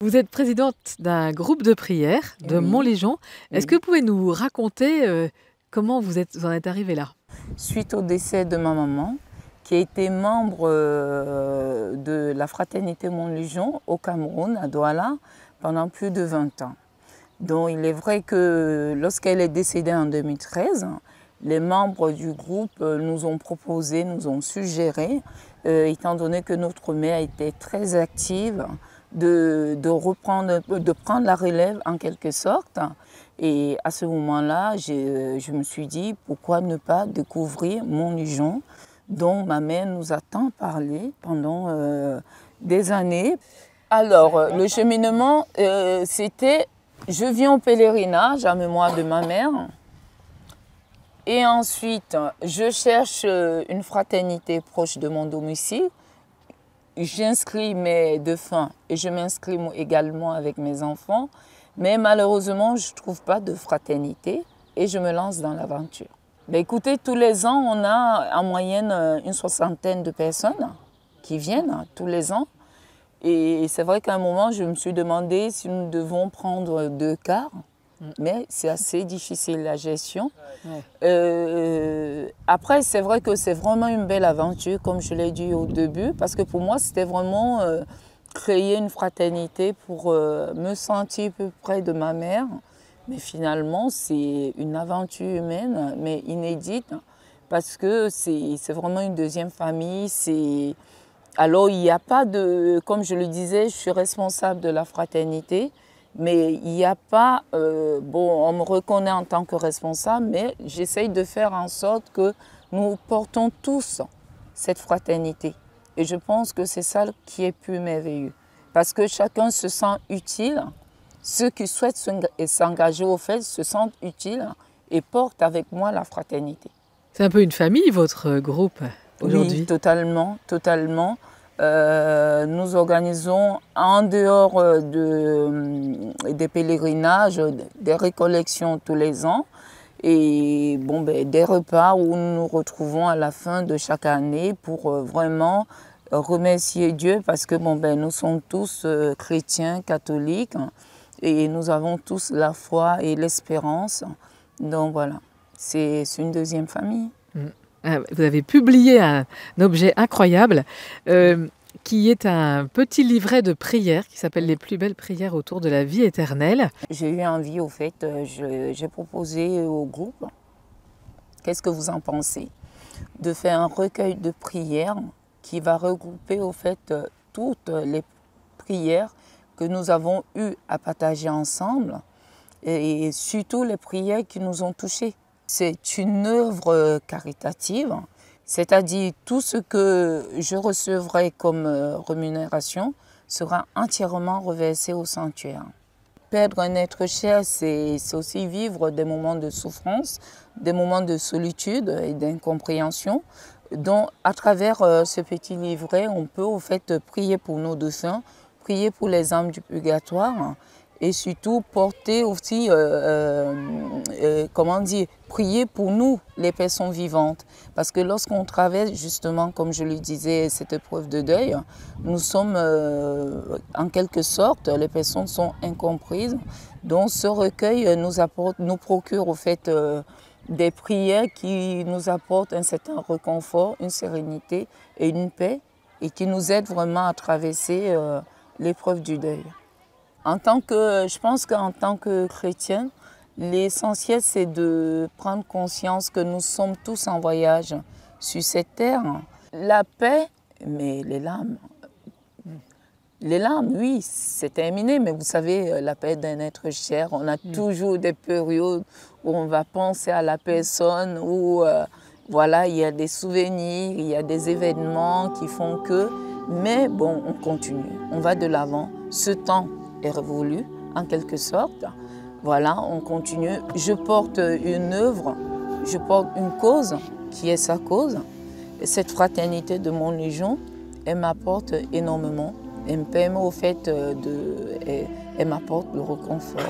Vous êtes présidente d'un groupe de prière de Oui. Montléjon. Est-ce Oui. que vous pouvez nous raconter comment vous en êtes arrivée là? Suite au décès de ma maman, qui a été membre de la fraternité Montléjon au Cameroun, à Douala, pendant plus de 20 ans. Donc il est vrai que lorsqu'elle est décédée en 2013, les membres du groupe nous ont proposé, nous ont suggéré, étant donné que notre mère était très active, de prendre la relève en quelque sorte. Et à ce moment-là, je me suis dit, pourquoi ne pas découvrir Montléjon, dont ma mère nous a tant parlé pendant des années. Alors, le cheminement, c'était, je viens au pèlerinage à mémoire de ma mère. Et ensuite, je cherche une fraternité proche de mon domicile. J'inscris mes défunts et je m'inscris également avec mes enfants. Mais malheureusement, je ne trouve pas de fraternité et je me lance dans l'aventure. Ben écoutez, tous les ans, on a en moyenne une soixantaine de personnes qui viennent tous les ans. Et c'est vrai qu'à un moment, je me suis demandé si nous devons prendre 2 quarts. Mais c'est assez difficile la gestion. Après, c'est vrai que c'est vraiment une belle aventure, comme je l'ai dit au début, parce que pour moi, c'était vraiment créer une fraternité pour me sentir plus près de ma mère. Mais finalement, c'est une aventure humaine, mais inédite, parce que c'est vraiment une deuxième famille. Alors, il n'y a pas de... Comme je le disais, je suis responsable de la fraternité. Mais il n'y a pas, bon, on me reconnaît en tant que responsable, mais j'essaye de faire en sorte que nous portons tous cette fraternité. Et je pense que c'est ça qui est plus merveilleux. Parce que chacun se sent utile. Ceux qui souhaitent s'engager au fait se sentent utiles et portent avec moi la fraternité. C'est un peu une famille, votre groupe, aujourd'hui? Oui, totalement, totalement. Nous organisons en dehors des pèlerinages, des récollections tous les ans et bon, des repas où nous nous retrouvons à la fin de chaque année pour vraiment remercier Dieu parce que bon, nous sommes tous chrétiens, catholiques et nous avons tous la foi et l'espérance. Donc voilà, c'est une deuxième famille. Vous avez publié un objet incroyable qui est un petit livret de prières qui s'appelle « Les plus belles prières autour de la vie éternelle ». J'ai eu envie, au fait, j'ai proposé au groupe, qu'est-ce que vous en pensez, de faire un recueil de prières qui va regrouper, au fait, toutes les prières que nous avons eu à partager ensemble et surtout les prières qui nous ont touchés. C'est une œuvre caritative, c'est-à-dire tout ce que je recevrai comme rémunération sera entièrement reversé au sanctuaire. Perdre un être cher, c'est aussi vivre des moments de souffrance, des moments de solitude et d'incompréhension. Donc, à travers ce petit livret, on peut au fait prier pour nos défunts, prier pour les âmes du purgatoire et surtout porter aussi, comment dire, prier pour nous, les personnes vivantes. Parce que lorsqu'on traverse justement, comme je le disais, cette épreuve de deuil, nous sommes en quelque sorte, les personnes sont incomprises. Donc ce recueil nous procure au fait des prières qui nous apportent un certain réconfort, une sérénité et une paix et qui nous aident vraiment à traverser l'épreuve du deuil. Je pense qu'en tant que chrétien, l'essentiel c'est de prendre conscience que nous sommes tous en voyage sur cette terre. La paix, mais les larmes, oui, c'est terminé, mais vous savez, la paix d'un être cher, on a toujours des périodes où on va penser à la personne, où voilà, il y a des souvenirs, il y a des événements qui font que, mais bon, on continue, on va de l'avant. Ce temps est révolu, en quelque sorte. Voilà, on continue. Je porte une œuvre, je porte une cause qui est sa cause. Et cette fraternité de Montléjon, elle m'apporte énormément. Elle me permet au fait elle m'apporte le réconfort.